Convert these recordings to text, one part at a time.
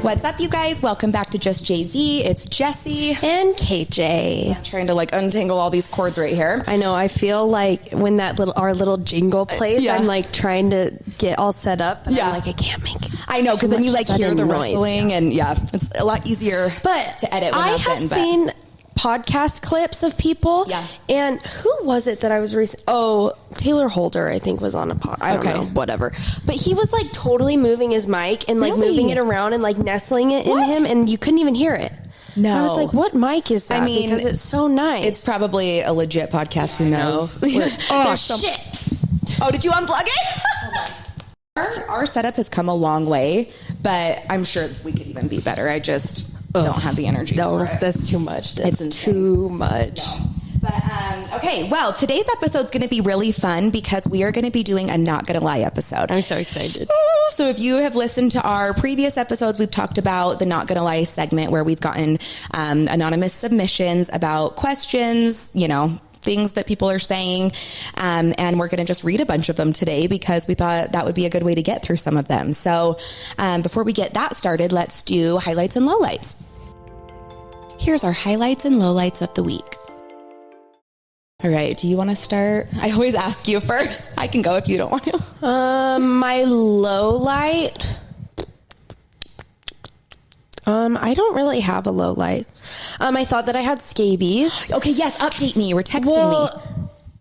What's up, you guys? Welcome back to Just Jay-Z. It's Jessi and KJ. I'm trying to untangle all these cords right here. I know. I feel like when our little jingle plays, I'm trying to get all set up. And I'm I can't make it. I know, because then you hear the rustling and it's a lot easier to edit. When I have seen podcast clips of people. Yeah. And who was it that I was Taylor Holder, I think, was on a pod. I don't know, whatever. But he was totally moving his mic and moving it around and nestling it in him, and you couldn't even hear it. No. I was like, what mic is that? I mean, because it's so nice. It's probably a legit podcast. Who knows? Oh, shit. Oh, did you unplug it? Our setup has come a long way, but I'm sure we could even be better. I just don't have the energy. No, that's too much. It's too much. No. But, okay, well, today's episode is going to be really fun because we are going to be doing a Not Gonna Lie episode. I'm so excited. So if you have listened to our previous episodes, we've talked about the Not Gonna Lie segment where we've gotten anonymous submissions about questions, things that people are saying. And we're going to just read a bunch of them today because we thought that would be a good way to get through some of them. So before we get that started, let's do highlights and lowlights. Here's our highlights and lowlights of the week. All right. Do you want to start? I always ask you first. I can go if you don't want to. My lowlight. I don't really have a low light. I thought that I had scabies. Okay, yes, update me. You were texting me.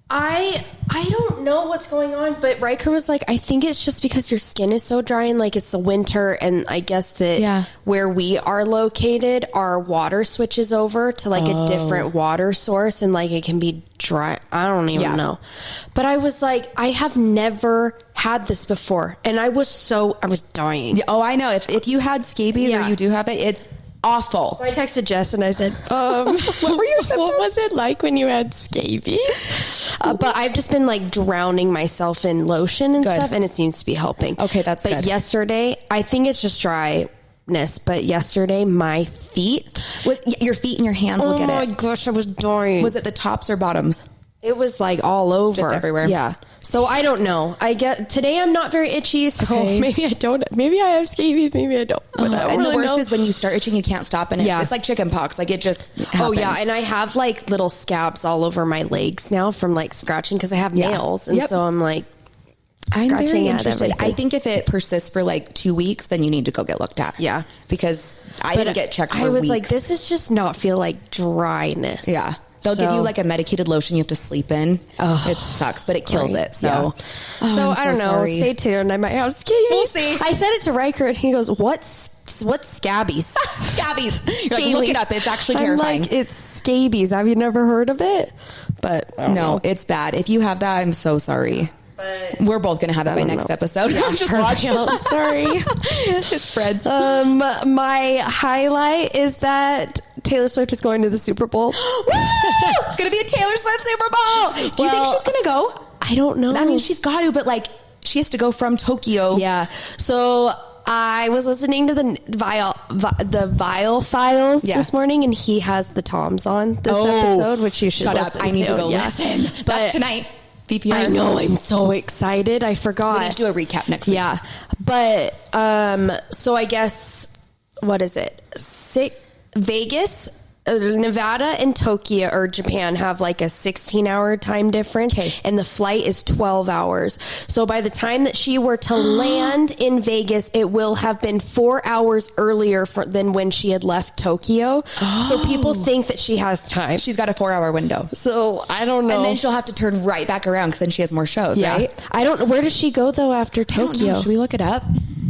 I don't know what's going on, but Riker was like, I think it's just because your skin is so dry and it's the winter, and I guess that where we are located, our water switches over to a different water source, and it can be dry. I don't even know. But I was like, I have never had this before, and I was dying. Oh, I know. If you had scabies or you do have it, it's awful. So I texted Jess and I said, what were your symptoms? What was it like when you had scabies? But I've just been drowning myself in lotion and stuff, and it seems to be helping. Okay, that's good. But yesterday, I think it's just dryness, but yesterday my feet. Was your feet and your hands will get it. Oh my gosh, I was dying. Was it the tops or bottoms? It was all over. Just everywhere. Yeah. So I don't know. Today I'm not very itchy, so maybe I don't. Maybe I have scabies, maybe I don't. But I don't and really the worst know. is when you start itching, you can't stop, and it's like chicken pox. It just happens. Oh yeah, and I have little scabs all over my legs now from scratching because I have nails, and so I'm I'm very interested. I think if it persists for 2 weeks, then you need to go get looked at. Yeah. Because I didn't get checked for weeks. I was this is just not feel like dryness. Yeah. They'll give you a medicated lotion you have to sleep in. Oh, it sucks, but it kills it. So, I don't know. Sorry. Stay tuned. I might have scabies. We'll see. I said it to Riker, and he goes, "What's scabies?" Scabies. You're look it up. It's actually terrifying. It's scabies. Have you never heard of it? But no, it's bad. If you have that, I'm so sorry. But we're both going to have it by next episode. Yeah, just watch it. Sorry. It spreads. My highlight is that Taylor Swift is going to the Super Bowl. It's going to be a Taylor Swift Super Bowl. Do you think she's going to go? I don't know. I mean, she's got to, but she has to go from Tokyo. Yeah. So I was listening to the Vial Files this morning, and he has the Toms on this episode, which you should shut listen up. I need to go Yeah. listen. That's tonight. VPR. I know. I'm so excited. I forgot. We need to do a recap next week. Yeah. But, so I guess, what is it? Vegas, Nevada and Tokyo or Japan have a 16-hour time difference, and the flight is 12 hours. So by the time that she were to land in Vegas, it will have been 4 hours earlier than when she had left Tokyo. So people think that she has time. She's got a 4-hour window. So I don't know. And then she'll have to turn right back around because then she has more shows, right? I don't know. Where does she go though after Tokyo? Should we look it up?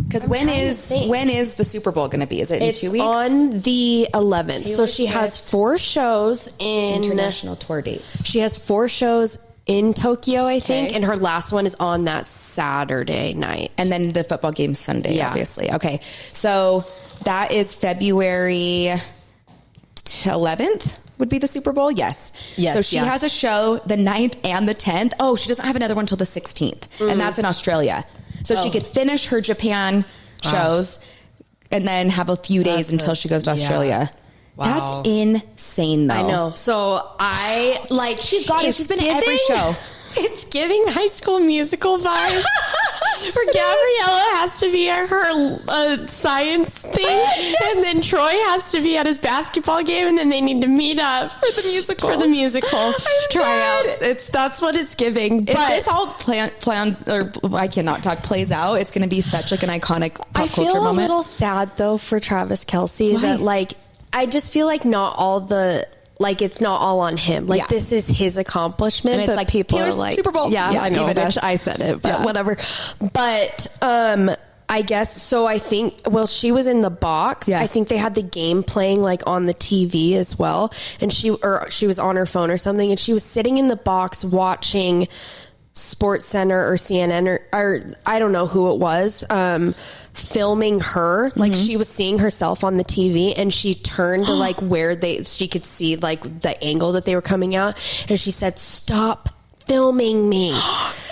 Because when is the Super Bowl going to be? Is it in 2 weeks? On the 11th. So she has 4 shows in international tour dates. She has 4 shows in Tokyo, I think, and her last one is on that Saturday night. And then the football game's Sunday, obviously. Okay, so that is February 11th. Would be the Super Bowl? Yes. So she has a show the 9th and the 10th. Oh, she doesn't have another one until the 16th. And that's in Australia. So she could finish her Japan shows and then have a few days until she goes to Australia. Wow. That's insane, though. I know. So she's got it. She's been at every show. It's giving High School Musical vibes. Where Gabriella has to be at her science thing, and then Troy has to be at his basketball game, and then they need to meet up for the musical tryouts. That's what it's giving. If But this all plans, or I cannot talk, plays out, it's going to be such like an iconic pop I culture feel moment. a little sad though for Travis Kelce that like I just feel like not all the. Like, it's not all on him. Like, this is his accomplishment. And it's but like, people Taylor's are like, Super Bowl. Yeah, I know. even Which us. I said it, but whatever. But, I guess, so I think, well, she was in the box. Yeah. I think they had the game playing, like, on the TV as well. And she was on her phone or something. And she was sitting in the box watching Sports Center or CNN or I don't know who it was, filming her. Like she was seeing herself on the TV and she turned to like where she could see like the angle that they were coming out. And she said, "Stop filming me."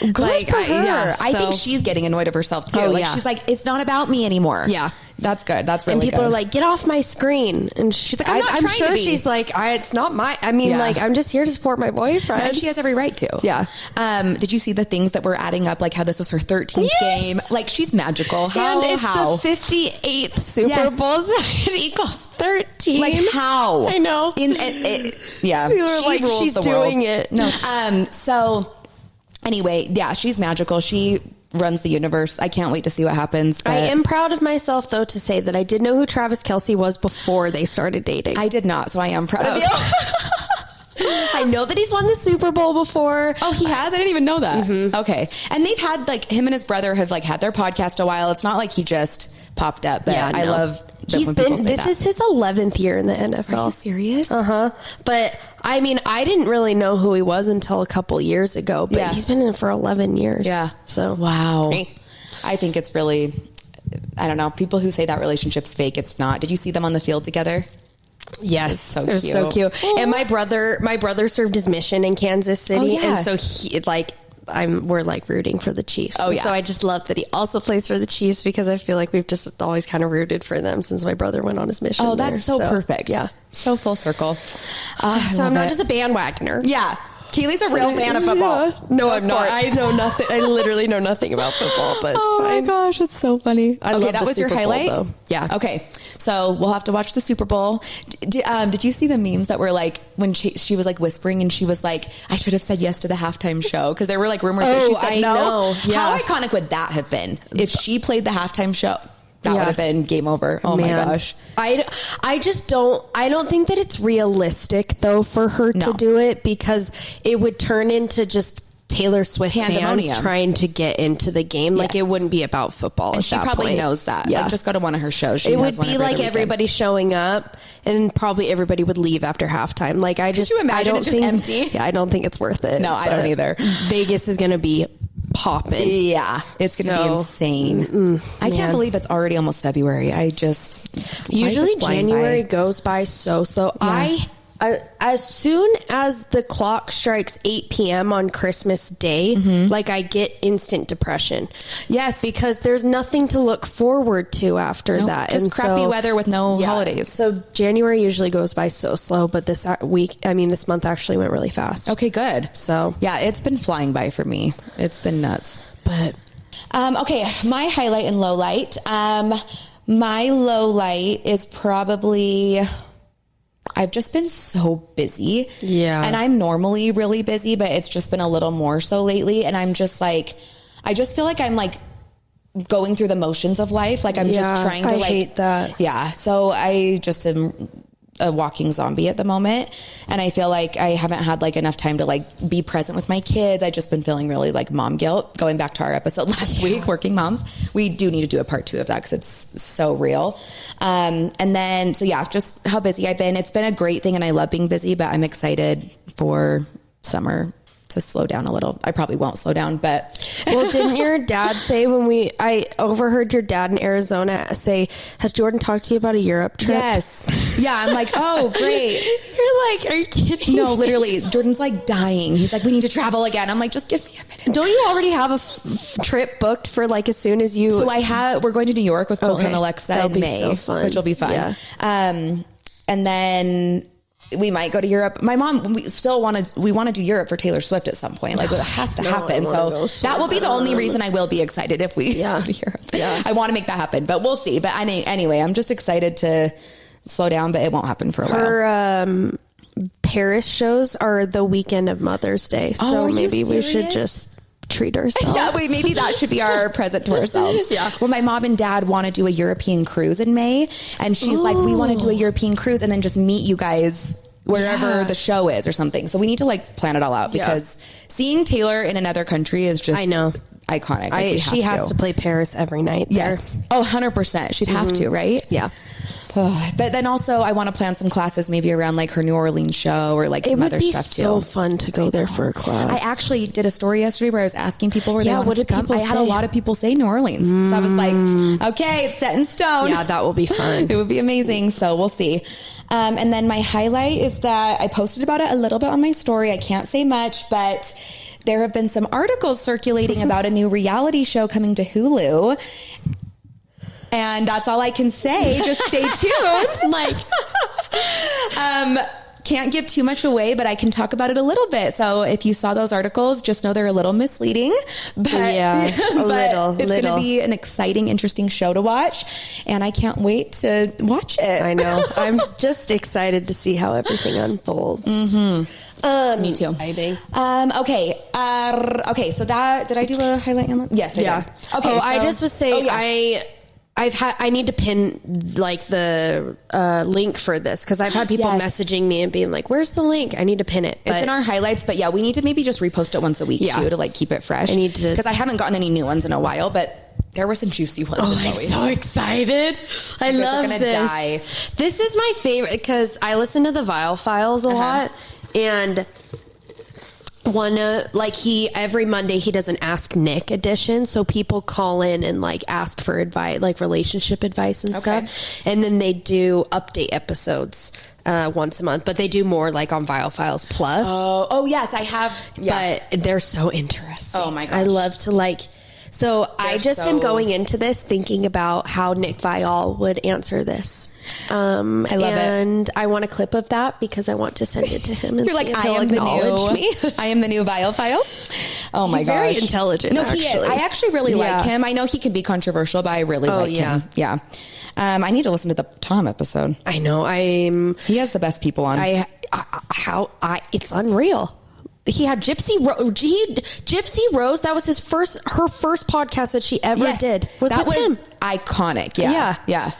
Good like, for her. I so- think she's getting annoyed of herself too. Oh, like yeah. she's like, it's not about me anymore. Yeah. That's good. That's really and people good. are like, "Get off my screen." And she's like, I'm not I'm trying to sure be. she's like, it's not my, I mean, Yeah. like, I'm just here to support my boyfriend. and she has every right to. Yeah. Did you see the things that were adding up? Like how this was her 13th Yes! game. Like she's magical. How? And it's how? the 58th Super Yes. Bowl, so it equals 13. Like how? I know. Yeah. We were she like, rules she's the doing world. it. No. So anyway, yeah, she's magical. She runs the universe. I can't wait to see what happens. I but am proud of myself, though, to say that I did know who Travis Kelce was before they started dating. I did not, so I am proud of you. I know that he's won the Super Bowl before. Oh, he has? I didn't even know that. Okay. And they've had like him and his brother have like had their podcast a while. It's not like he just popped up, but I love that He's when people say this that. is his 11th year in the NFL. Are you serious? But I mean, I didn't really know who he was until a couple years ago, but Yeah. he's been in it for 11 years. Yeah. So, Wow. Hey. I think it's really, I don't know. People who say that relationship's fake, it's not. Did you see them on the field together? Yes, so it was so cute. cute. And my brother served his mission in Kansas City, yeah. and so he we're like rooting for the Chiefs. Oh, yeah. So I just love that he also plays for the Chiefs because I feel like we've just always kind of rooted for them since my brother went on his mission. Oh, that's there. so perfect. Yeah. So full circle. So I'm not just a bandwagoner. Yeah. Kaylee's a real fan of football. Yeah. No, I'm not. sports. I know nothing. I literally know nothing about football, but it's Oh my fine. gosh, it's so funny. I Okay, love that the was your Super Bowl, highlight? though. Yeah. Okay, so we'll have to watch the Super Bowl. Did you see the memes that were like when she was like whispering and she was like, "I should have said yes to the halftime show," because there were like rumors that she said I no. know. Yeah. How iconic would that have been if she played the halftime show? That Yeah. would have been game over. Oh my gosh. I just don't think that it's realistic though for her No. to do it because it would turn into just Taylor Swift Pandemonium. fans trying to get into the game. Like Yes. it wouldn't be about football. And at she that probably point. knows that. Yeah. Like, just go to one of her shows. She It has would one be every like other weekend. everybody showing up and probably everybody would leave after halftime. Like I just, you imagine I don't it's just think, empty? Yeah, I don't think it's worth it. No, I don't But either. Vegas is going to be popping. Yeah, it's going to be So, insane. I man. can't believe it's already almost February. Usually life is flying January by. goes by so. I as soon as the clock strikes 8 p.m. on Christmas Day, like I get instant depression. Yes. Because there's nothing to look forward to after Nope, that. just crappy weather with no holidays. So January usually goes by so slow, but this month actually went really fast. Okay, good. So Yeah, it's been flying by for me. It's been nuts. but Okay, my highlight and low light. My low light is probably I've just been so busy. Yeah. And I'm normally really busy, but it's just been a little more so lately. And I'm just like, I just feel like I'm like going through the motions of life. Like I'm just trying to I like, hate that. Yeah. So I just am a walking zombie at the moment. And I feel like I haven't had like enough time to like be present with my kids. I just been feeling really like mom guilt. Going back to our episode last week, Working Moms, we do need to do a part 2 of that because it's so real. And then, so yeah, just how busy I've been. It's been a great thing and I love being busy, but I'm excited for summer to slow down a little. I probably won't slow down, but well, didn't your dad say I overheard your dad in Arizona say, has Jordan talked to you about a Europe trip? yes. Yeah. I'm like, oh, great. You're like, are you kidding? No, literally, Jordan's like dying. He's like, we need to travel again. I'm like, just give me a minute. Don't you already have a trip booked for like as soon as you? So we're going to New York with Colton Okay. and Alexa That'll in be May, so fun. which will be fun. Yeah. And then we might go to Europe. My mom, we want to do Europe for Taylor Swift at some point. Like it has to happen. So that will be the only reason I will be excited if we go to Europe. Yeah. I want to make that happen, but we'll see. But anyway, I'm just excited to slow down, but it won't happen for a while. Her Paris shows are the weekend of Mother's Day. So maybe we should just treat ourselves. Yeah, wait, maybe that should be our present to ourselves. Yeah. Well, my mom and dad want to do a European cruise in May, and she's like, we want to do a European cruise and then just meet you guys wherever the show is or something. So we need to like plan it all out because seeing Taylor in another country is just iconic. Like, she has to play Paris every night there. Yes. Oh, 100%. She'd have to, right? Yeah. But then also I want to plan some classes maybe around like her New Orleans show or like some other stuff too. It would be so fun to go there for a class. I actually did a story yesterday where I was asking people where they wanted to come. I had a lot of people say New Orleans. So I was like, okay, it's set in stone. Yeah, that will be fun. It would be amazing. So we'll see. And then my highlight is that I posted about it a little bit on my story. I can't say much, but there have been some articles circulating about a new reality show coming to Hulu. And that's all I can say. Just stay tuned. Can't give too much away, but I can talk about it a little bit. So if you saw those articles, just know they're a little misleading. But, it's going to be an exciting, interesting show to watch. And I can't wait to watch it. I know. I'm just excited to see how everything unfolds. Mm-hmm. Me too. Okay. So did I do a highlight? Yes, I did. Okay. I just was saying, I need to pin like the link for this because I've had people messaging me and being like, where's the link? I need to pin it. It's in our highlights, but we need to maybe just repost it once a week too to like keep it fresh. I need to, because I haven't gotten any new ones in a while, but there were some juicy ones. Oh, I'm so excited. I love this. This is my favorite because I listen to the Vile Files a lot, and every Monday he does an Ask Nick edition, so people call in and like ask for advice, like relationship advice and stuff, and then they do update episodes once a month, but they do more like on Vile Files Plus. Oh yes, I have. But they're so interesting. Oh my gosh, I love to like. So I just am going into this thinking about how Nick Viall would answer this. I love it. And I want a clip of that because I want to send it to him and You're like, I am the new Vile Files. Oh my gosh. He's very intelligent. No, he is. I actually really like him. I know he can be controversial, but I really like him. Yeah. I need to listen to the Tom episode. I know. He has the best people on. It's unreal. He had Gypsy Rose. That was her first podcast that she ever did. That was iconic. Yeah. I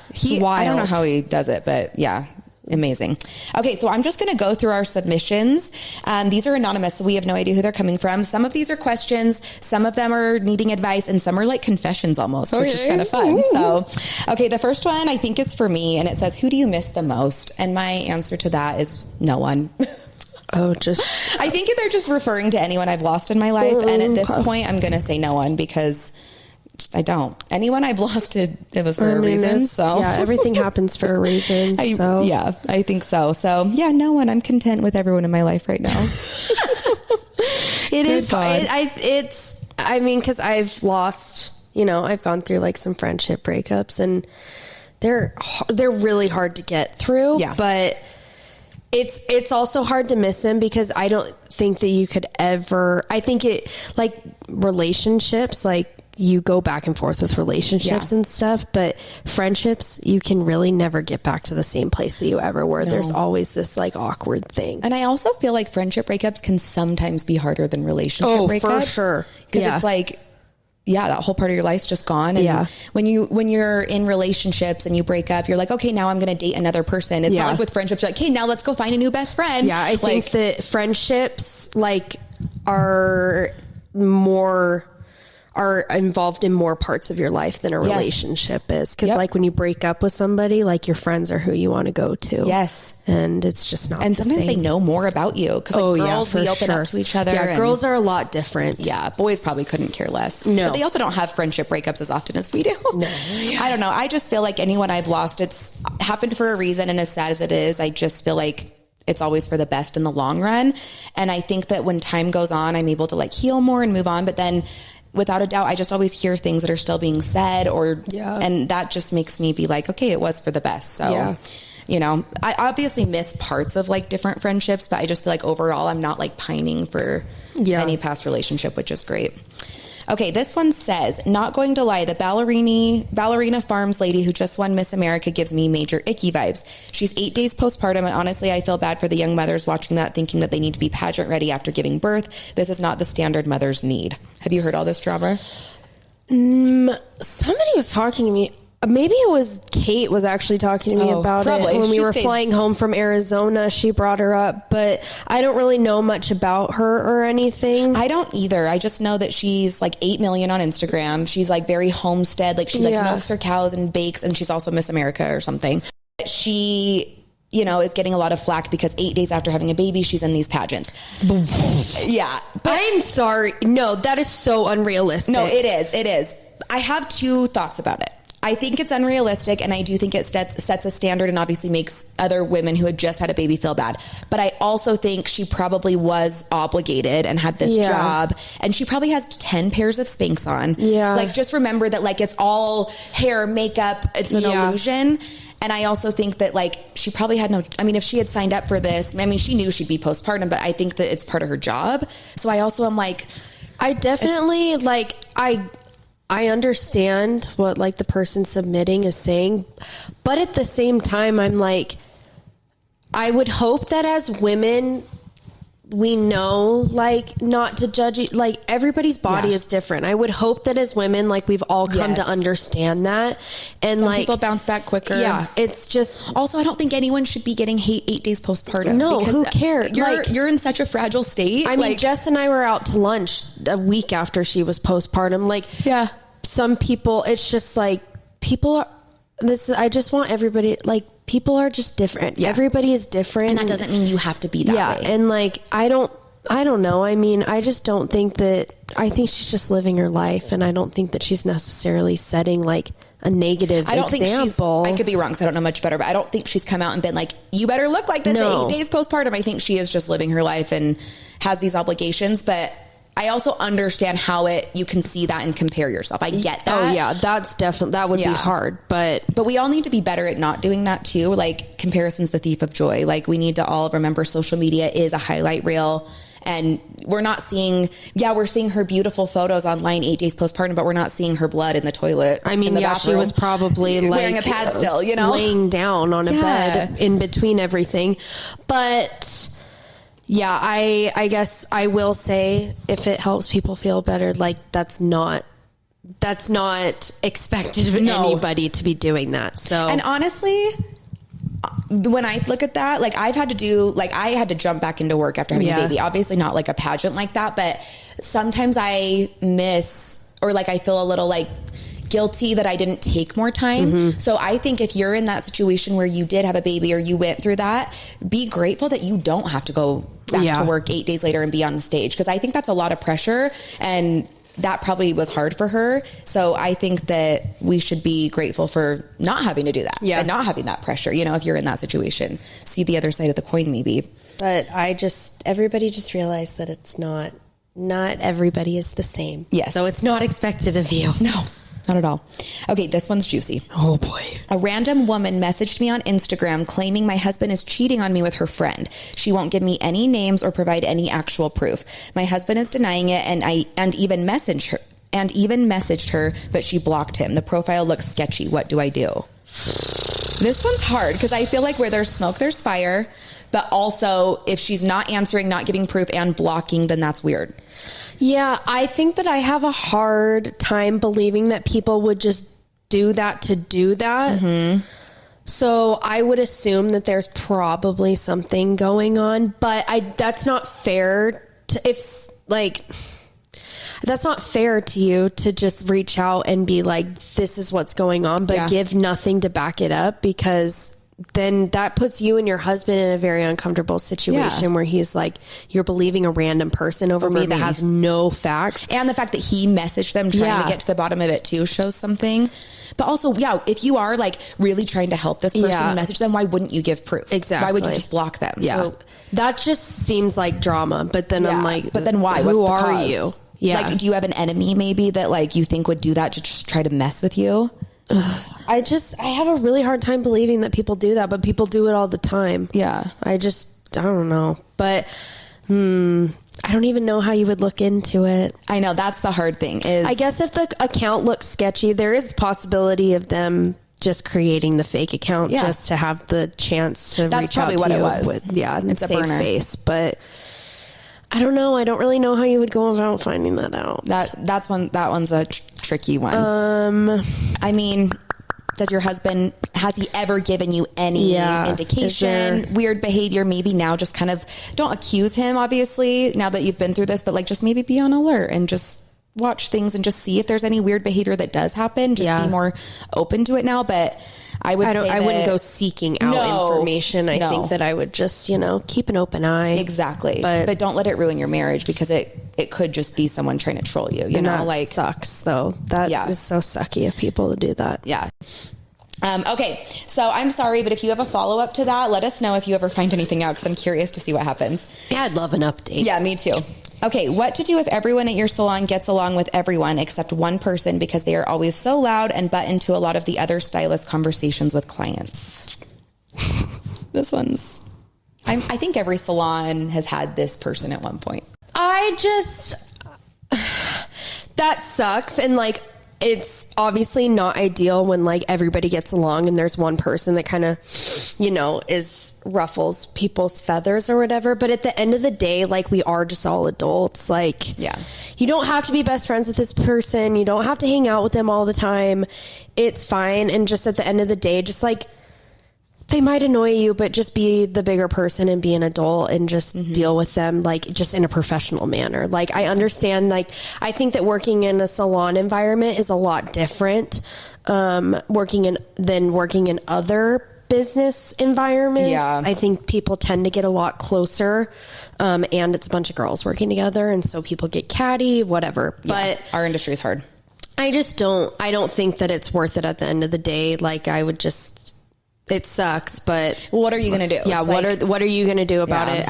don't know how he does it, but amazing. Okay, so I'm just going to go through our submissions. These are anonymous, so we have no idea who they're coming from. Some of these are questions, some of them are needing advice, and some are like confessions almost, which is kind of fun. So, okay, the first one I think is for me, and it says, who do you miss the most? And my answer to that is no one. I think they're just referring to anyone I've lost in my life. And at this point, I'm going to say no one because I don't. Anyone I've lost, it was for a reason. So everything happens for a reason. I think so. So no one. I'm content with everyone in my life right now. It is. Because I've lost, I've gone through like some friendship breakups and they're really hard to get through. Yeah. But it's also hard to miss them because I don't think that you could ever, I think it like relationships, like you go back and forth with relationships and stuff, but friendships, you can really never get back to the same place that you ever were. No. There's always this like awkward thing. And I also feel like friendship breakups can sometimes be harder than relationship breakups. Oh, for sure. Because it's like, that whole part of your life's just gone. And when you're in relationships and you break up, you're like, okay, now I'm going to date another person. It's not like with friendships, you're like, okay, now let's go find a new best friend. Yeah. I think that friendships like are involved in more parts of your life than a relationship is. Cause like when you break up with somebody, like your friends are who you want to go to. Yes. And it's just not and sometimes they know more about you. Cause like girls, we open up to each other. Yeah. Girls are a lot different. Yeah. Boys probably couldn't care less. No. But they also don't have friendship breakups as often as we do. No. Yeah. I don't know. I just feel like anyone I've lost, it's happened for a reason. And as sad as it is, I just feel like it's always for the best in the long run. And I think that when time goes on, I'm able to like heal more and move on. But then without a doubt, I just always hear things that are still being said and that just makes me be like, okay, it was for the best. So you know, I obviously miss parts of like different friendships, but I just feel like overall I'm not like pining for any past relationship, which is great. Okay, this one says, not going to lie, the ballerina farms lady who just won Miss America gives me major icky vibes. She's 8 days postpartum, and honestly, I feel bad for the young mothers watching that, thinking that they need to be pageant ready after giving birth. This is not the standard mothers need. Have you heard all this drama? Somebody was talking to me. Maybe it was Kate was actually talking to me about it when we were flying home from Arizona. She brought her up, but I don't really know much about her or anything. I don't either. I just know that she's like 8 million on Instagram. She's like very homestead. Like she like milks her cows and bakes, and she's also Miss America or something. She, you know, is getting a lot of flack because 8 days after having a baby, she's in these pageants. Yeah. But I'm sorry. No, that is so unrealistic. No, it is. It is. I have two thoughts about it. I think it's unrealistic, and I do think it sets a standard and obviously makes other women who had just had a baby feel bad. But I also think she probably was obligated and had this job, and she probably has 10 pairs of Spanx on. Yeah. Like, just remember that, like, it's all hair, makeup, it's an illusion. And I also think that, like, she probably had if she had signed up for this, I mean, she knew she'd be postpartum, but I think that it's part of her job. So I also am like... I definitely, I understand what like the person submitting is saying, but at the same time, I'm like, I would hope that as women, we know like not to judge, like everybody's body is different. I would hope that as women, like we've all come to understand that. And some like people bounce back quicker. Yeah. It's just, also, I don't think anyone should be getting 8 days postpartum. No, who cares? You're in such a fragile state. I mean, Jess and I were out to lunch a week after she was postpartum. Like, some people, it's just like I just want everybody, like, people are just different. Everybody is different. And that doesn't mean you have to be that way. And like, I don't know. I mean, I just don't think I think she's just living her life, and I don't think that she's necessarily setting like a negative example. I could be wrong, so I don't know much better, but I don't think she's come out and been like, you better look like this 8 days postpartum. I think she is just living her life and has these obligations, but I also understand how you can see that and compare yourself. I get that. Oh yeah, that's definitely, that would be hard, but we all need to be better at not doing that too. Like, comparison's the thief of joy. Like, we need to all remember social media is a highlight reel, and we're not seeing, we're seeing her beautiful photos online 8 days postpartum, but we're not seeing her blood in the toilet. I mean, she was probably like wearing a pad still, you know, laying down on a bed in between everything. But yeah, I guess I will say, if it helps people feel better, like that's not expected of anybody to be doing that. So, and honestly, when I look at that, like I had to jump back into work after having a baby. Obviously not like a pageant like that, but sometimes I miss, or like I feel a little like guilty that I didn't take more time. So I think if you're in that situation where you did have a baby or you went through that, be grateful that you don't have to go back to work 8 days later and be on the stage. Because I think that's a lot of pressure, and that probably was hard for her. So I think that we should be grateful for not having to do that and not having that pressure. You know, if you're in that situation, see the other side of the coin maybe. But everybody just realized that it's not everybody is the same. Yes. So it's not expected of you. No. Not at all. Okay, this one's juicy. Oh boy. A random woman messaged me on Instagram claiming my husband is cheating on me with her friend. She won't give me any names or provide any actual proof. My husband is denying it, and even messaged her, but she blocked him. The profile looks sketchy. What do I do? This one's hard because I feel like where there's smoke, there's fire. But also, if she's not answering, not giving proof, and blocking, then that's weird. Yeah, I think that I have a hard time believing that people would just do that to do that. So I would assume that there's probably something going on, but that's not fair that's not fair to you to just reach out and be like, this is what's going on, but give nothing to back it up, because then that puts you and your husband in a very uncomfortable situation where he's like, you're believing a random person over me that has no facts. And the fact that he messaged them trying to get to the bottom of it too shows something. But also, if you are like really trying to help this person and message them, why wouldn't you give proof? Exactly. Why would you just block them? Yeah. So that just seems like drama. But then I'm like, but then why? Who What's the are cause? you? Yeah. Like, do you have an enemy maybe that like you think would do that to just try to mess with you? I have a really hard time believing that people do that, but people do it all the time. Yeah. I don't know. But I don't even know how you would look into it. I know, that's the hard thing is, I guess if the account looks sketchy, there is possibility of them just creating the fake account just to have the chance to reach out to you. That's probably what it was. It's a save burner. face. But I don't know. I don't really know how you would go about finding that out. That one's a tricky one. I mean, does your husband, has he ever given you any indication, weird behavior? Maybe now just kind of, don't accuse him, obviously, now that you've been through this, but like just maybe be on alert and just watch things and just see if there's any weird behavior that does happen. Just be more open to it now. But I wouldn't go seeking out information. I think that I would just, keep an open eye. Exactly. But don't let it ruin your marriage, because it could just be someone trying to troll you. You know, that like sucks though. That is so sucky of people to do that. Yeah. Okay. So I'm sorry, but if you have a follow up to that, let us know if you ever find anything out, because I'm curious to see what happens. Yeah, I'd love an update. Yeah, me too. Okay, what to do if everyone at your salon gets along with everyone except one person because they are always so loud and butt into a lot of the other stylist conversations with clients? This one's... I think every salon has had this person at one point. That sucks. And like, it's obviously not ideal when like everybody gets along and there's one person that kind of, ruffles people's feathers or whatever. But at the end of the day, like, we are just all adults. Like, you don't have to be best friends with this person. You don't have to hang out with them all the time. It's fine. And just at the end of the day, just like, they might annoy you, but just be the bigger person and be an adult and just deal with them, like, just in a professional manner. Like, I understand, like, I think that working in a salon environment is a lot different than working in other business environments. I think people tend to get a lot closer, and it's a bunch of girls working together, and so people get catty, whatever. But our industry is hard. I don't think that it's worth it at the end of the day. Like, it sucks, but what are you going to do? Yeah. What are you going to do about it?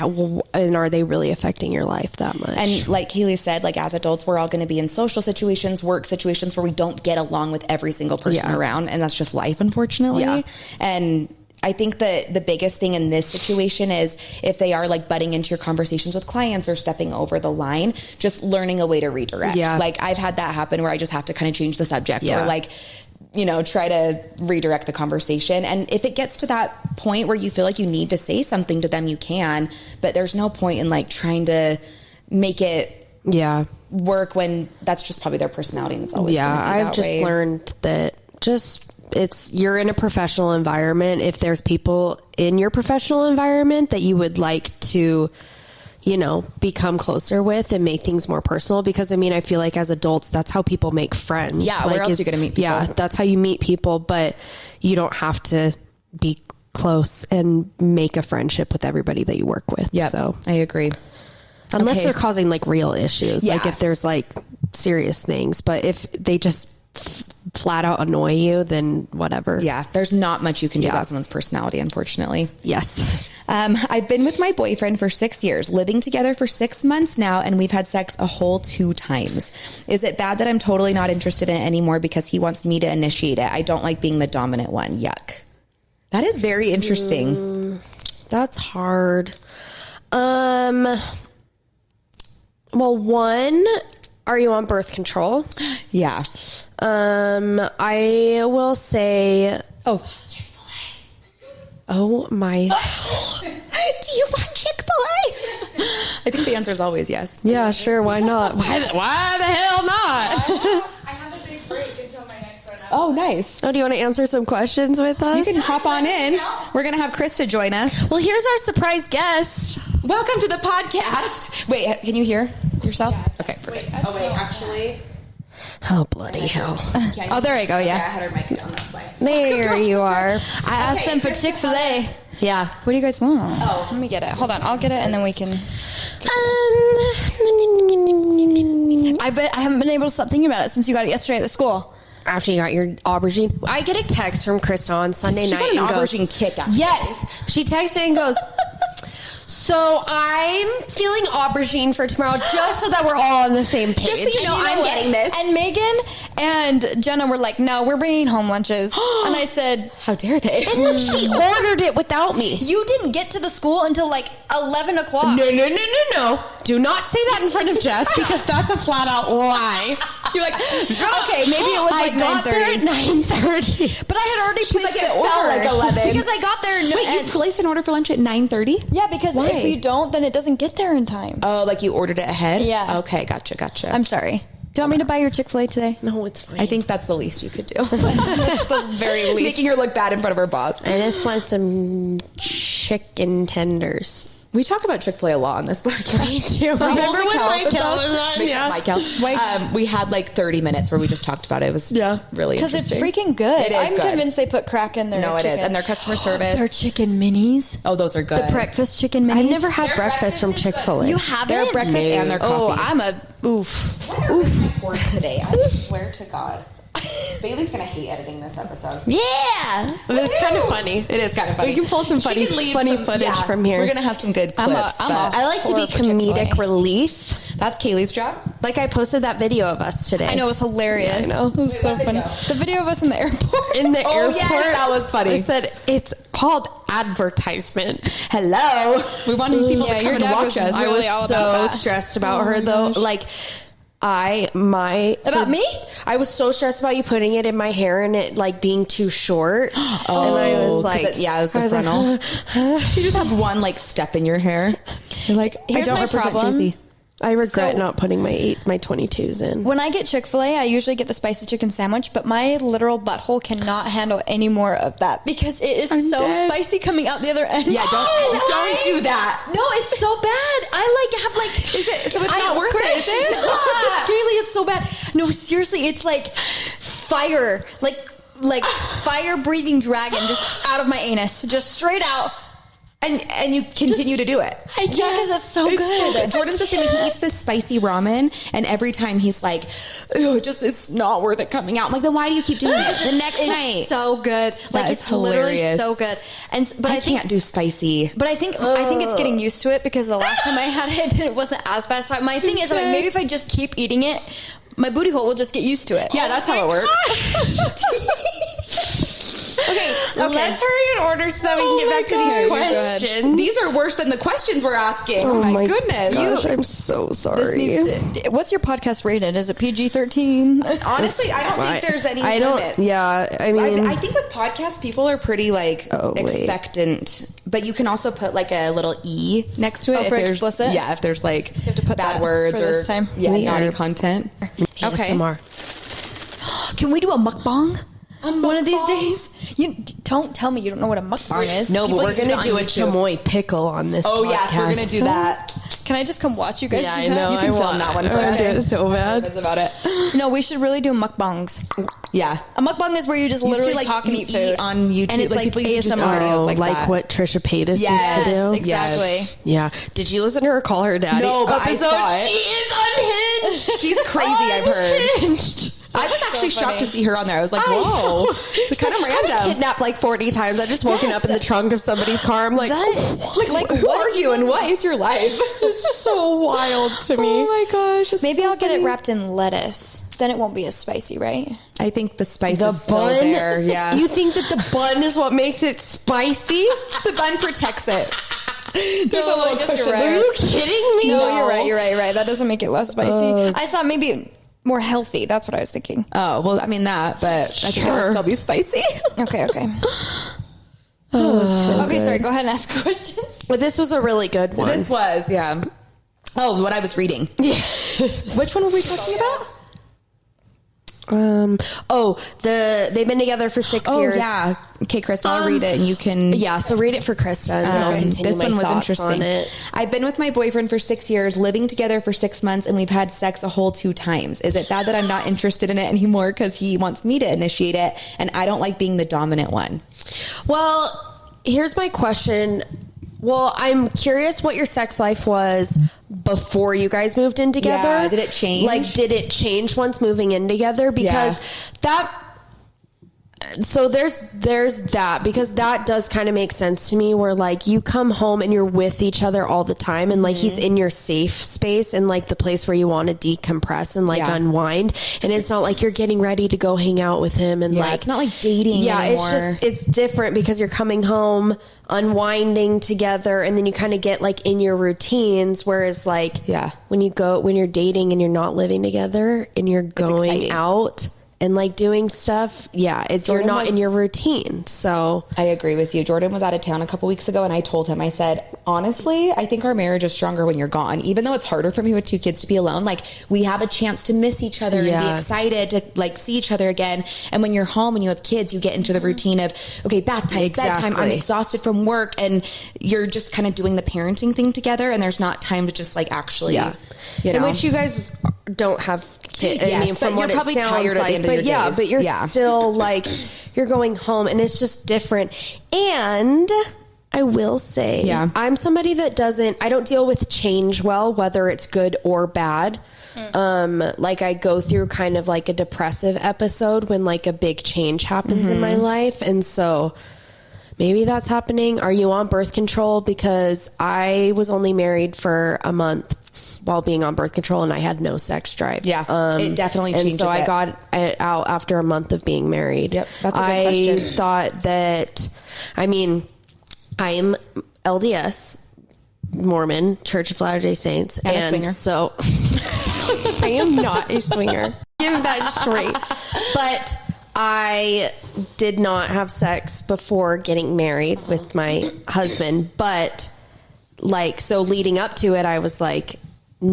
And are they really affecting your life that much? And like Kaylee said, like, as adults, we're all going to be in social situations, work situations where we don't get along with every single person around. And that's just life, unfortunately. Yeah. And I think that the biggest thing in this situation is if they are like butting into your conversations with clients or stepping over the line, just learning a way to redirect. Yeah. Like, I've had that happen where I just have to kind of change the subject or like, try to redirect the conversation. And if it gets to that point where you feel like you need to say something to them, you can, but there's no point in like trying to make it work when that's just probably their personality and it's always going to be that way. I've just learned that you're in a professional environment. If there's people in your professional environment that you would like to, become closer with and make things more personal, because I feel like as adults, that's how people make friends. Yeah. Like, where else are you going to meet people? Yeah. That's how you meet people, but you don't have to be close and make a friendship with everybody that you work with. Yeah. So I agree. Unless they're causing like real issues, like if there's like serious things, but if they just flat out annoy you, then whatever. Yeah. There's not much you can do about someone's personality, unfortunately. Yes. I've been with my boyfriend for 6 years, living together for 6 months now, and we've had sex a whole 2 times. Is it bad that I'm totally not interested in it anymore because he wants me to initiate it? I don't like being the dominant one. Yuck. That is very interesting. That's hard. Well, one, are you on birth control? Yeah. I will say, oh my. Do you want Chick-fil-A? I think the answer is always yes. Yeah, sure. Why not? Why the hell not? I have a big break until my next one. Oh, nice. Oh, do you want to answer some questions with us? You can hop on in. We're going to have Krista join us. Well, here's our surprise guest. Welcome to the podcast. Wait, can you hear yourself? Yeah. Okay, perfect. Wait, actually. Oh, bloody hell. Oh, there you go, yeah. I had her mic down, that's why. There you are. I asked them for Chick-fil-A. Yeah. What do you guys want? Oh, let me get it. Hold on, I'll get it and then we can... I haven't been able to stop thinking about it since you got it yesterday at the school. After you got your aubergine. I get a text from Krista on Sunday night. She's got an aubergine kick, actually. Yes. She texted and goes... So I'm feeling aubergine for tomorrow, just so that we're all on the same page. Just so you know, I'm getting this. And Megan And Jenna were like, no, we're bringing home lunches. And I said, How dare they? And then she ordered it without me. you didn't get to the school until like 11 o'clock. No. Do not say that in front of Jess because that's a flat out lie. You're like, Okay, maybe it was I like got there at 9:30. 9:30. But I had already placed like, it the felt order. like 11. Because I got there. wait, you placed an order for lunch at 9:30? Yeah, because Why? if you don't, then it doesn't get there in time. Oh, like you ordered it ahead? Yeah. Okay, gotcha. I'm sorry. Do you want me to buy your Chick-fil-A today? No, it's fine. I think that's the least you could do. That's the very least. Making her look bad in front of her boss. I just want some chicken tenders. We talk about Chick-fil-A a lot on this podcast. Me too. Remember when Michael was on? Yeah. Michael. We had like 30 minutes where we just talked about it. It was really Because it's interesting. freaking good. It is I'm good. convinced they put crack in their No, it chicken. is. And their customer service. Their chicken minis. Oh, those are good. The breakfast chicken minis. I've never had Their breakfast from breakfast is Chick-fil-A. You haven't? Their breakfast and their Oh, coffee. I'm a oof. What are my reports today? I swear to God. Bailey's going to hate editing this episode. Yeah. It's kind of funny. It is kind of funny. We can pull some She funny can leave footage from here. We're going to have some good clips. I'm but I like to be Or for Chick-fil-A. comedic relief. that's Kaylee's job. Like I posted that video of us today. I know, it was hilarious. Yeah, I know. It was so what funny. video? The video of us in the airport. In the Oh, airport. yes, that was funny. I said it's called advertisement. Hello. We wanted people Yeah, to your come and dad watch was us. I was really all so about that. stressed about her though. Like About me? I was so stressed about you putting it in my hair and it like being too short. And I was 'cause like, it was the I was like, frontal. You just have one like step in your hair. You're like, Here's I don't my represent problem. Jessi. I regret So- not putting my 22s in. When I get Chick-fil-A, I usually get the spicy chicken sandwich, but my literal butthole cannot handle any more of that because it is so dead. spicy coming out the other end. Yeah, don't do that. No, it's so bad. I like have like. Is it? So it's not worth it, is it? Kaylee, it's so bad. No, seriously, it's like fire, like fire breathing dragon just out of my anus, just straight out. And you continue to do it. Yeah, because it's so good. Jordan's the same way. He eats this spicy ramen, and every time he's like, "Oh, it's not worth it coming out." I'm like, then why do you keep doing it? The next It's night, so good. Like is it's literally hilarious. so good. But I can't do spicy. But I think it's getting used to it because the last time I had it wasn't as bad. So my thing is, like, maybe if I just keep eating it, my booty hole will just get used to it. Yeah, that's how it works. Okay, let's hurry and order so that we can get back to these questions. These are worse than the questions we're asking. Oh my goodness. Gosh, I'm so sorry. What's your podcast rated? Is it PG-13? Honestly, I don't think there's any I don't. limits. Yeah, I mean, I think with podcasts, people are pretty like expectant, but you can also put like a little E next to it. Oh, if for there's, explicit? Yeah, if there's like you have to put bad that words for or this time. naughty content. Okay. ASMR. Can we do a mukbang? One of these days? You don't tell me you don't know what a mukbang is. No, People but we're use it gonna on do a YouTube. chamoy pickle on this. Oh podcast. yes, we're gonna do that. Can I just come watch you guys? Yeah, do I that? know. You can film that one for I us. do it so I'm bad. nervous about it. No, we should really do mukbangs. Yeah. A mukbang is where you just You used to, literally talk and you eat food on YouTube. and it's like people used to do ASMR. videos like that. what Trisha Paytas Yes, used to do. exactly. Yeah. Did you listen to her call her daddy? No, but I episode? saw it. She is unhinged. She's crazy, I've heard. Unhinged. I was actually so shocked funny. to see her on there. I was like, whoa. It's kind of I've been random. kidnapped like 40 times. I've just woken up in the trunk of somebody's car. I'm like, Like, who are you and what is your life? it's so wild to me. Oh my gosh. Maybe I'll get it wrapped in lettuce. Then it won't be as spicy, right? I think the spice The is still bun, there. Yeah. You think that the bun is what makes it spicy? the bun protects it. There's No, I guess you're right. Are you kidding me? No, you're right. You're right. That doesn't make it less spicy. I thought maybe more healthy. That's what I was thinking. Oh, well, I mean that, but I think it'll Sure. still be spicy. Okay. Okay, sorry. Go ahead and ask questions. But this was a really good one. This was, yeah. Oh, what I was reading. Yeah. Which one were we talking about? They've been together for 6 years. Oh, yeah. Okay, Krista, I'll read it and you can... Yeah, so read it for Krista and then I'll continue This my one was thoughts interesting. on it. I've been with my boyfriend for 6 years, living together for 6 months, and we've had sex a whole 2 times. Is it bad that I'm not interested in it anymore because he wants me to initiate it and I don't like being the dominant one? Well, here's my question. Well, I'm curious what your sex life was before you guys moved in together. Yeah, did it change? Like, did it change once moving in together? Because So there's that, because that does kind of make sense to me, where like you come home and you're with each other all the time, and like he's in your safe space and like the place where you want to decompress and like unwind, and it's not like you're getting ready to go hang out with him, and like it's not like dating anymore. It's different because you're coming home, unwinding together, and then you kind of get like in your routines, whereas like when you're dating and you're not living together and you're going out and like doing stuff, you're not in your routine. So I agree with you. Jordan was out of town a couple weeks ago, and I told him, I said, honestly, I think our marriage is stronger when you're gone. Even though it's harder for me with 2 kids to be alone, like we have a chance to miss each other and be excited to like see each other again. And when you're home and you have kids, you get into the routine of, okay, bath time, bedtime, I'm exhausted from work, and you're just kind of doing the parenting thing together, and there's not time to just like actually, in which you guys don't have kids. I mean, from what you're probably it sounds tired like, at the end of your days. But you're still like, you're going home, and it's just different. And I will say, I'm somebody that I don't deal with change well, whether it's good or bad. Like I go through kind of like a depressive episode when like a big change happens in my life. And so maybe that's happening. Are you on birth control? Because I was only married for a month while being on birth control, and I had no sex drive. It definitely changes. And so I got it out after a month of being married. Yep, that's a good question. I thought that, I mean, I'm LDS, Mormon, Church of Latter-day Saints, and a swinger. So I am not a swinger. Give that straight. But I did not have sex before getting married with my husband, but like, so leading up to it, I was like,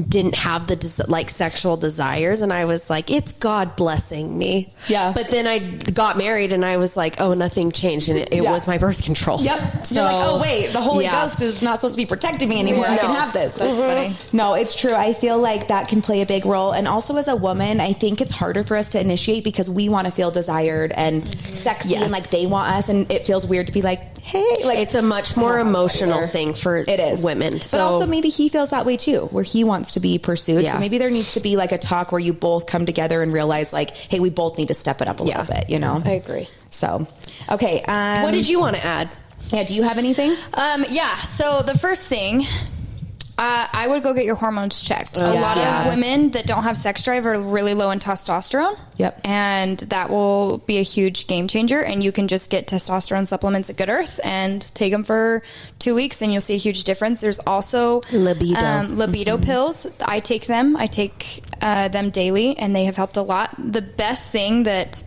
didn't have the like sexual desires, and I was like, it's God blessing me. But then I got married, and I was like, oh, nothing changed, and it was my birth control. So you're like, oh wait, the Holy Ghost is not supposed to be protecting me anymore. I can have this. That's funny. No, it's true. I feel like that can play a big role, and also as a woman, I think it's harder for us to initiate because we want to feel desired and sexy, and like they want us, and it feels weird to be like, hey, like it's a much more emotional thing for women. So, but also maybe he feels that way too, where he wants to be pursued. So maybe there needs to be like a talk where you both come together and realize like, hey, we both need to step it up a little bit, you know? I agree. So, okay. What did you want to add? Yeah. Do you have anything? So the first thing, I would go get your hormones checked. A lot of women that don't have sex drive are really low in testosterone. And that will be a huge game changer. And you can just get testosterone supplements at Good Earth and take them for 2 weeks, and you'll see a huge difference. There's also libido pills. I take them. I take them daily, and they have helped a lot. The best thing that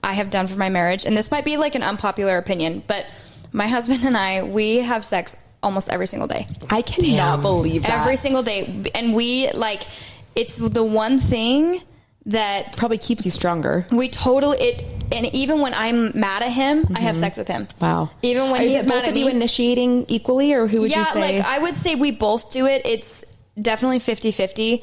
I have done for my marriage, and this might be like an unpopular opinion, but my husband and I, we have sex almost every single day. I cannot believe that. Every single day. And we like, it's the one thing that probably keeps you stronger. And even when I'm mad at him, I have sex with him. Wow. Even when he's mad at me. Are you initiating equally, or who would you say? Like I would say we both do it. It's definitely 50-50.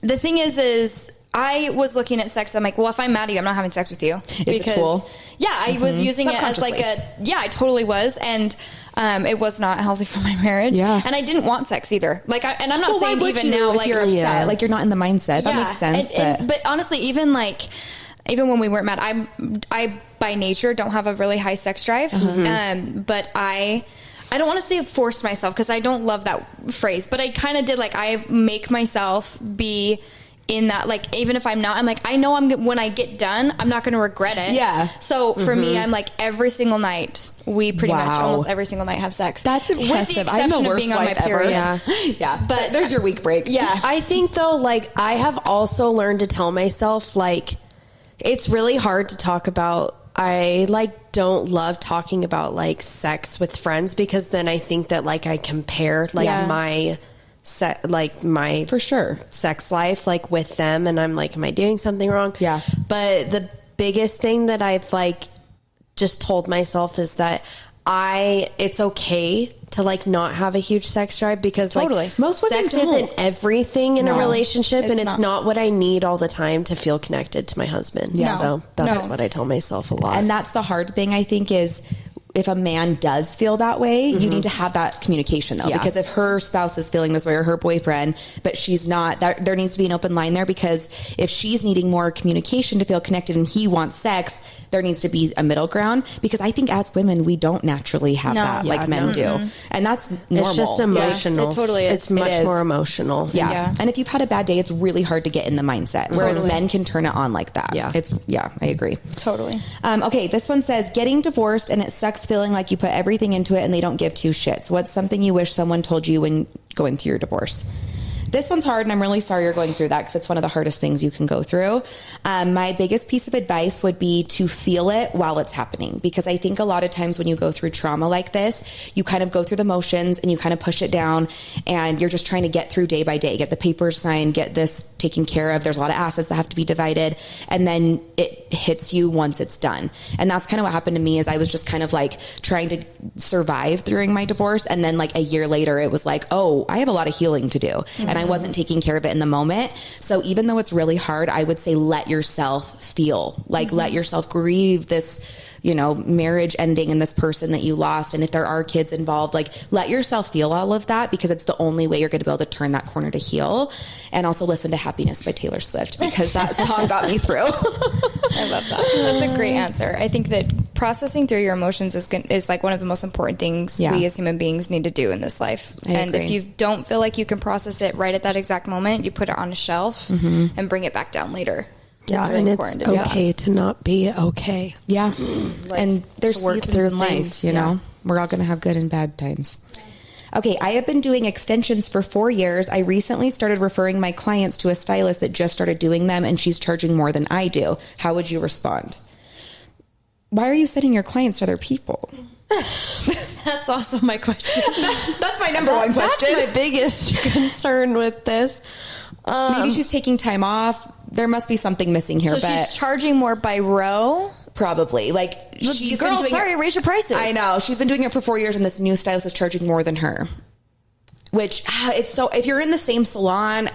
The thing is I was looking at sex. I'm like, well, if I'm mad at you, I'm not having sex with you. It's a tool. Yeah, I was using it as like I totally was. And it was not healthy for my marriage. And I didn't want sex either. Like, and I'm not saying even now, like you're upset, like you're not in the mindset. That makes sense. But honestly, even when we weren't mad, I by nature don't have a really high sex drive. But I don't want to say forced myself, because I don't love that phrase, but I kind of did. Like, I make myself be in that, like, even if I'm not, I'm like, I know when I get done, I'm not going to regret it. So for me, I'm like, every single night, we pretty much almost every single night have sex. That's impressive. With the exception of being on my period. But there's your week break. I think though, like, I have also learned to tell myself, like, it's really hard to talk about. I don't love talking about like sex with friends, because then I think that like I compare like my for sure sex life like with them, and I'm like, am I doing something wrong? But the biggest thing that I've like just told myself is that it's okay to like not have a huge sex drive, because like most sex isn't everything in a relationship, and it's not what I need all the time to feel connected to my husband. So that's what I tell myself a lot. And that's the hard thing, I think, is if a man does feel that way, you need to have that communication though, because if her spouse is feeling this way, or her boyfriend, but she's not, there needs to be an open line there, because if she's needing more communication to feel connected and he wants sex, there needs to be a middle ground, because I think as women, we don't naturally have that like men do. And that's normal. It's just emotional. It totally is. It's much more emotional. Yeah. And if you've had a bad day, it's really hard to get in the mindset, whereas men can turn it on like that. I agree. Totally. Okay, this one says, getting divorced and it sucks feeling like you put everything into it and they don't give two shits. What's something you wish someone told you when going through your divorce? This one's hard, and I'm really sorry you're going through that, because it's one of the hardest things you can go through. My biggest piece of advice would be to feel it while it's happening, because I think a lot of times when you go through trauma like this, you kind of go through the motions and you kind of push it down, and you're just trying to get through day by day, get the papers signed, get this taken care of. There's a lot of assets that have to be divided, and then it hits you once it's done. And that's kind of what happened to me, is I was just kind of like trying to survive during my divorce, and then like a year later, it was like, oh, I have a lot of healing to do. And I wasn't taking care of it in the moment. So even though it's really hard, I would say let yourself feel, like let yourself grieve this, marriage ending and this person that you lost. And if there are kids involved, like let yourself feel all of that, because it's the only way you're going to be able to turn that corner to heal. And also listen to Happiness by Taylor Swift, because that song got me through. I love that. That's a great answer. I think that processing through your emotions is like one of the most important things we as human beings need to do in this life. And if you don't feel like you can process it right at that exact moment, you put it on a shelf and bring it back down later. Yeah, it's really important to okay to not be okay. Yeah. Like, and there's work seasons through in life, you know? We're all going to have good and bad times. Okay, I have been doing extensions for 4 years. I recently started referring my clients to a stylist that just started doing them, and she's charging more than I do. How would you respond? Why are you sending your clients to other people? That's also my question. That's my number one question. That's my biggest concern with this. Maybe she's taking time off. There must be something missing here. So she's charging more by row? Probably. Like, she's girl, been doing sorry, raise your prices. I know. She's been doing it for 4 years, and this new stylist is charging more than her. Which, it's so, if you're in the same salon,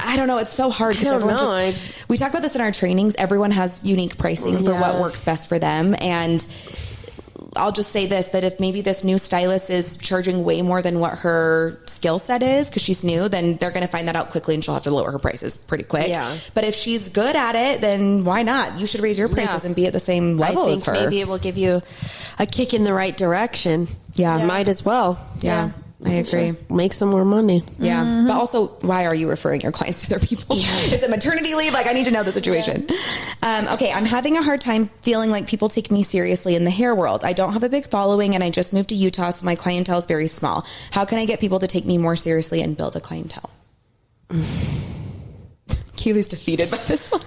I don't know. It's so hard, because everyone we talk about this in our trainings. Everyone has unique pricing for what works best for them. And I'll just say this, that if maybe this new stylist is charging way more than what her skill set is, because she's new, then they're going to find that out quickly, and she'll have to lower her prices pretty quick. Yeah. But if she's good at it, then why not? You should raise your prices and be at the same level as her. Maybe it will give you a kick in the right direction. Yeah. Might as well. Yeah. I agree. Make some more money. Yeah. Mm-hmm. But also, why are you referring your clients to other people? Yeah. Is it maternity leave? Like, I need to know the situation. Yeah. Okay. I'm having a hard time feeling like people take me seriously in the hair world. I don't have a big following, and I just moved to Utah, so my clientele is very small. How can I get people to take me more seriously and build a clientele? Kaylee's defeated by this one.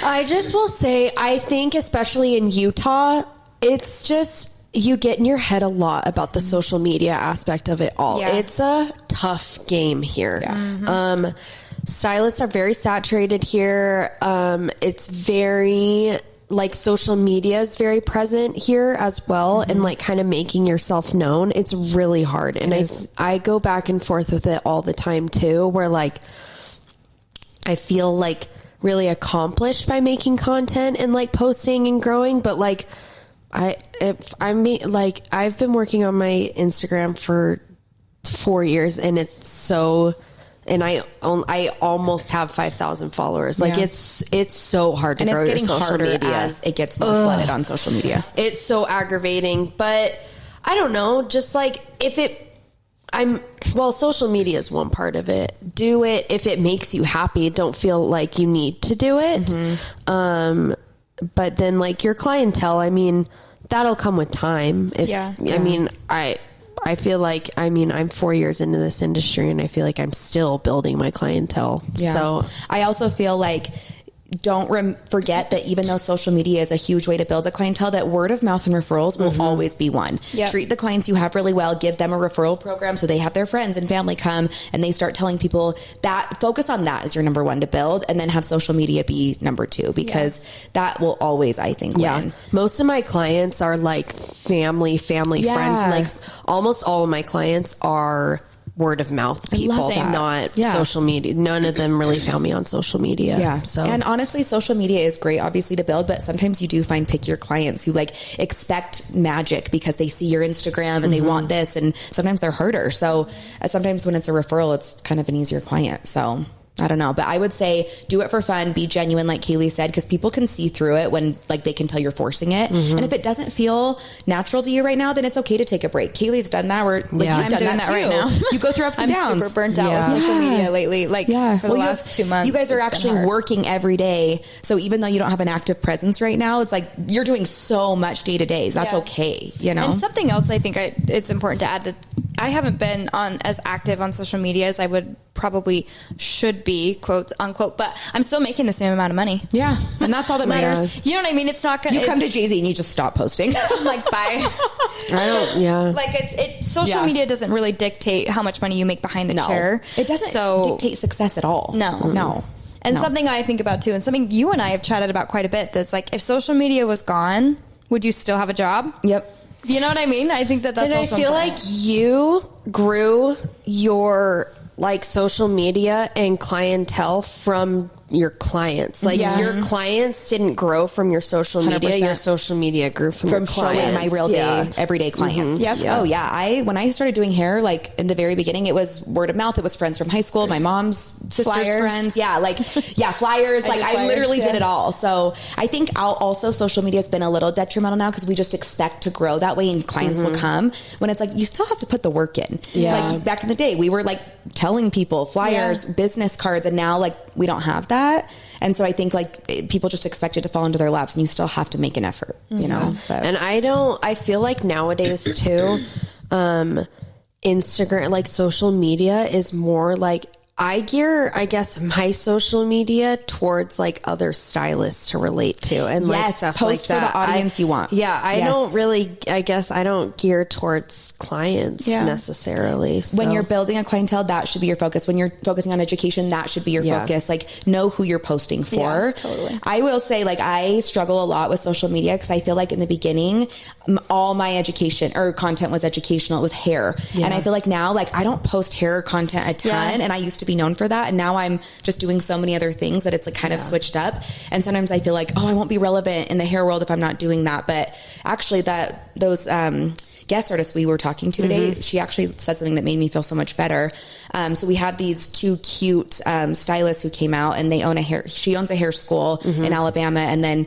I just will say, I think especially in Utah, it's just, you get in your head a lot about the social media aspect of it all. Yeah. It's a tough game here. Yeah. Stylists are very saturated here. It's very, like, social media is very present here as well. And like kind of making yourself known. It's really hard. And I go back and forth with it all the time too, where like, I feel like really accomplished by making content and like posting and growing, but like, I've been working on my Instagram for 4 years, and it's so, and I almost have 5,000 followers. Like it's so hard to grow your social media as it gets more flooded on social media. It's so aggravating, but I don't know, just like social media is one part of it. Do it if it makes you happy. Don't feel like you need to do it. Mm-hmm. But then like your clientele, I mean, that'll come with time. I mean, I feel like, I mean, I'm 4 years into this industry, and I feel like I'm still building my clientele. Yeah. So I also feel like, don't forget that even though social media is a huge way to build a clientele, that word of mouth and referrals will always be one. Yep. Treat the clients you have really well, give them a referral program so they have their friends and family come and they start telling people that. Focus on that as your number one to build, and then have social media be number two, because that will always, I think, win. Most of my clients are like family friends. Like almost all of my clients are word of mouth people, not social media. None of them really found me on social media. Yeah. So, and honestly, social media is great, obviously, to build, but sometimes you do find pickier clients who like expect magic because they see your Instagram and they want this, and sometimes they're harder. So sometimes when it's a referral, it's kind of an easier client. So I don't know, but I would say do it for fun, be genuine, like Kaylee said, because people can see through it when like they can tell you're forcing it. And if it doesn't feel natural to you right now, then it's okay to take a break. Kaylee's done that. You've I'm done doing that too. right now. You go through ups and downs. I'm super burnt out with social media lately, like for the last 2 months. You guys are it's been actually hard. working every day. So even though you don't have an active presence right now, it's like you're doing so much day to day. That's okay. You know? And something else I think it's important to add that I haven't been on as active on social media as I would probably should be, quote unquote, but I'm still making the same amount of money. Yeah. And that's all that matters. You know what I mean? It's not going to... You come to Jay-Z and you just stop posting. I'm like, bye. Like social media doesn't really dictate how much money you make behind the chair. It doesn't dictate success at all. No. And something I think about too, and something you and I have chatted about quite a bit, that's like, if social media was gone, would you still have a job? Yep. You know what I mean? I think that's and also I feel important. like you grew your like social media and clientele from your clients. Like your clients didn't grow from your social media. 100%. Your social media grew from your showing clients. my real day, everyday clients. Oh yeah. When I started doing hair, like in the very beginning, it was word of mouth. It was friends from high school, my mom's sister's Flyers. friends. Flyers. I literally did it all. So I think also social media has been a little detrimental now because we just expect to grow that way and clients will come when it's like, you still have to put the work in. Yeah. Like back in the day, we were like telling people flyers, business cards, and now like we don't have that. And so I think like people just expect it to fall into their laps and you still have to make an effort, you know? But. And I feel like nowadays too, Instagram, like social media is more like, I gear, I guess, my social media towards like other stylists to relate to and like stuff post like that. for the audience you want. Yeah, I don't really, I guess I don't gear towards clients necessarily. So. When you're building a clientele, that should be your focus. When you're focusing on education, that should be your focus. Like know who you're posting for. Yeah, totally. I will say like I struggle a lot with social media because I feel like in the beginning, all my education or content was educational. It was hair. And I feel like now like I don't post hair content a ton and I used to be known for that. And now I'm just doing so many other things that it's like kind of switched up. And sometimes I feel like, I won't be relevant in the hair world if I'm not doing that. But actually those guest artist we were talking to today, she actually said something that made me feel so much better. So we had these two cute stylists who came out and she owns a hair school in Alabama. And then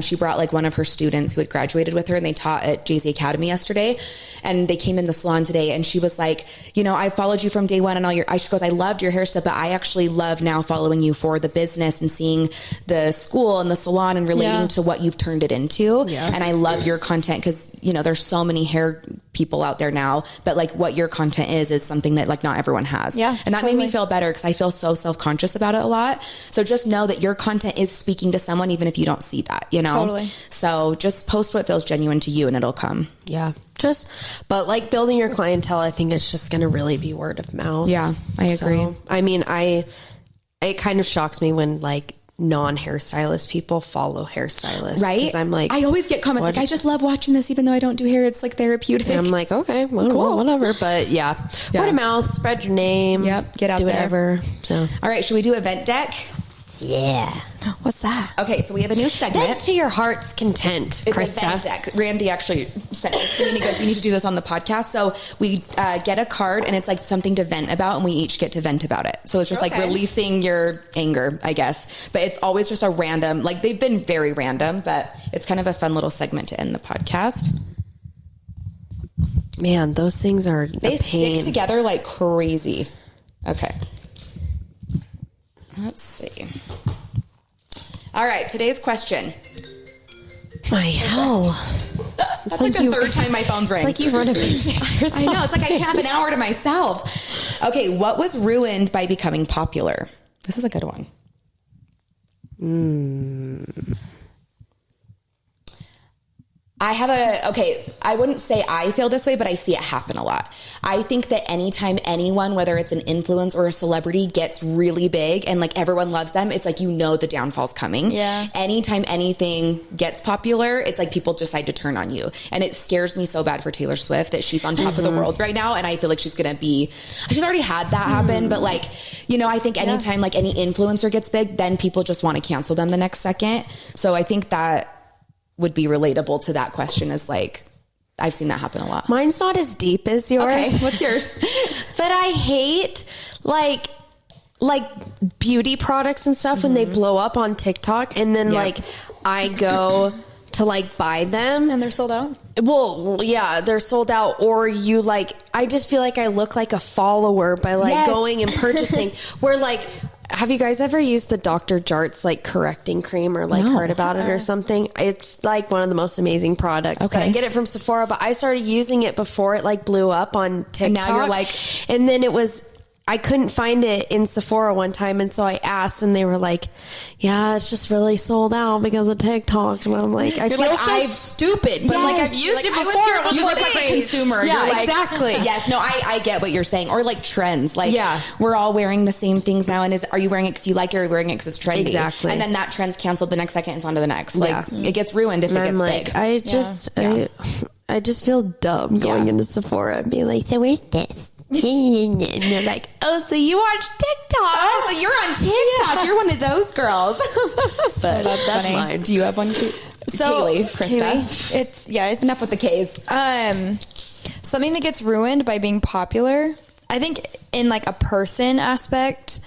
she brought like one of her students who had graduated with her and they taught at Jay-Z Academy yesterday. And they came in the salon today and she was like, I followed you from day one and she goes, I loved your hair stuff, but I actually love now following you for the business and seeing the school and the salon and relating to what you've turned it into. And I love your content because, there's so many hair people out there now, but like what your content is something that like not everyone has. Yeah. And that made me feel better because I feel so self-conscious about it a lot. So just know that your content is speaking to someone, even if you don't see that, Totally. So just post what feels genuine to you and it'll come. Yeah. But like building your clientele, I think it's just going to really be word of mouth. Yeah, I agree. So, I mean, it kind of shocks me when like non-hairstylist people follow hairstylists. Right? 'Cause I'm like, I always get comments like, I just love watching this, even though I don't do hair. It's like therapeutic. and I'm like, okay, well, whatever. But word of mouth, spread your name. Yep, get out do there. whatever. So, all right, should we do event deck? yeah. What's that? Okay, so we have a new segment. Vent to your heart's content, It's Krista. event deck. Randy actually sent it to me and he goes, we need to do this on the podcast. So we get a card and it's like something to vent about and we each get to vent about it. So it's just like releasing your anger, I guess. But it's always just a random, like they've been very random, but it's kind of a fun little segment to end the podcast. Man, those things are They a pain. stick together like crazy. Okay. Let's see. All right, today's question. My hell. That's like the third time my phone's ringing. It's like you run a business or something. I know. It's like I can't have an hour to myself. Okay, what was ruined by becoming popular? This is a good one. I wouldn't say I feel this way, but I see it happen a lot. I think that anytime anyone, whether it's an influence or a celebrity, gets really big and like everyone loves them, it's like, the downfall's coming. Yeah. Anytime anything gets popular, it's like people decide to turn on you. And it scares me so bad for Taylor Swift that she's on top of the world right now. And I feel like she's already had that happen. But like, I think anytime like any influencer gets big, then people just want to cancel them the next second. So I think that would be relatable to that question is like, I've seen that happen a lot. Mine's not as deep as yours. Okay, what's yours? But I hate like like beauty products and stuff when they blow up on TikTok, and then like I go to like buy them And they're sold out? well, yeah, they're sold out. Or you like, I just feel like I look like a follower by like going and purchasing. Where like, have you guys ever used the Dr. Jart's like correcting cream or like heard about it or something? It's like one of the most amazing products. Okay. But I get it from Sephora, but I started using it before it like blew up on TikTok. And now you're like, and then I couldn't find it in Sephora one time, and so I asked, and they were like, "Yeah, it's just really sold out because of TikTok." And I'm like, "I feel like, so stupid, but like I've used it before. You look like a consumer. Yeah, You're like, exactly. Yes, no, I get what you're saying. Or like trends. Like, Yeah. we're all wearing the same things now. And are you wearing it because you like it, or are you wearing it because it's trendy? Exactly. And then that trend's canceled the next second, it's on to the next. Like, Yeah. it gets ruined if And it gets I'm like, big. I just feel dumb going into Sephora and being like, "So where's this?" And they're like, "Oh, so you watch TikTok? Oh, so you're on TikTok. You're one of those girls. But that's funny. mine. Do you have one too? So, Kaylee, Krista. Kaylee, it's Enough with the K's. something that gets ruined by being popular. I think in like a person aspect,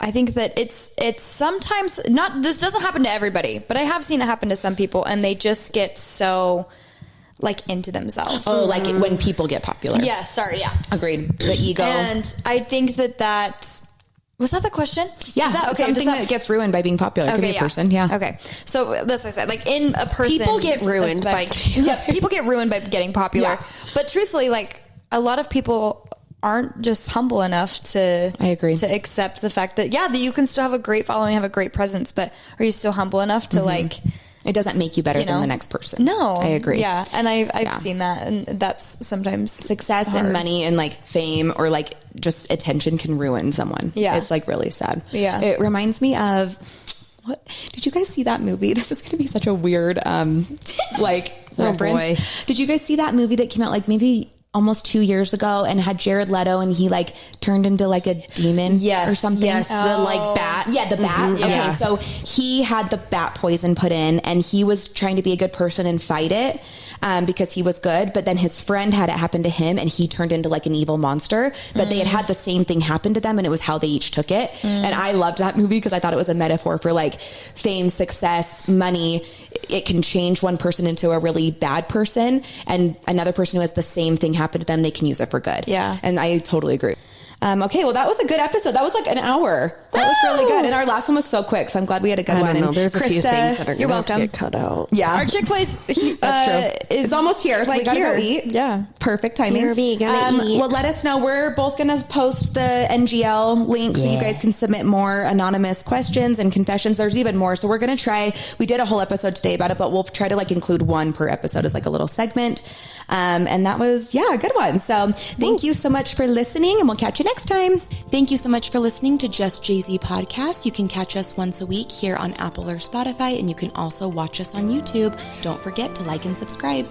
I think that it's sometimes not, this doesn't happen to everybody, but I have seen it happen to some people, and they just get so like into themselves. Oh, like when people get popular. Yeah, sorry, yeah. Agreed. The ego. And I think that was that the question? Yeah, Okay, something that gets ruined by being popular. It could be a person, yeah. Okay, so that's what I said. Like in a person, People get ruined people get ruined by getting popular. Yeah. But truthfully, like a lot of people aren't just humble enough to. I agree. To accept the fact that that you can still have a great following, have a great presence, but are you still humble enough to like? It doesn't make you better than the next person. No, I agree. Yeah, and I've seen that, and that's sometimes Success hard. and money and like fame or like just attention can ruin someone. Yeah. It's like really sad. Yeah. It reminds me of, what did you guys see that movie? This is going to be such a weird like reference. boy. Did you guys see that movie that came out like maybe almost 2 years ago and had Jared Leto and he like turned into like a demon or something? Yes, the like bat. Yeah, the bat. Okay, Yeah. so he had the bat poison put in, and he was trying to be a good person and fight it because he was good. But then his friend had it happen to him, and he turned into like an evil monster. But they had the same thing happen to them, and it was how they each took it. And I loved that movie because I thought it was a metaphor for like fame, success, money. It can change one person into a really bad person, and another person who has the same thing happen to them, they can use it for good. Yeah. And I totally agree. Okay, well, that was a good episode. That was like an hour. That was really good. And our last one was so quick, so I'm glad we had a good I one. don't know. And There's a few Krista, things that are you're going to welcome. get cut out. Yeah. Our Chick-fil-A's That's true. It's almost here, so we gotta go eat. Yeah. Perfect timing. Where are we gonna eat? Well, let us know. We're both going to post the NGL link so you guys can submit more anonymous questions and confessions. There's even more. So we're going to try, we did a whole episode today about it, but we'll try to like include one per episode as like a little segment. And that was, a good one. So thank you so much for listening, and we'll catch you next time. Thank you so much for listening to Just Jay-Z Podcast. You can catch us once a week here on Apple or Spotify, and you can also watch us on YouTube. Don't forget to like and subscribe.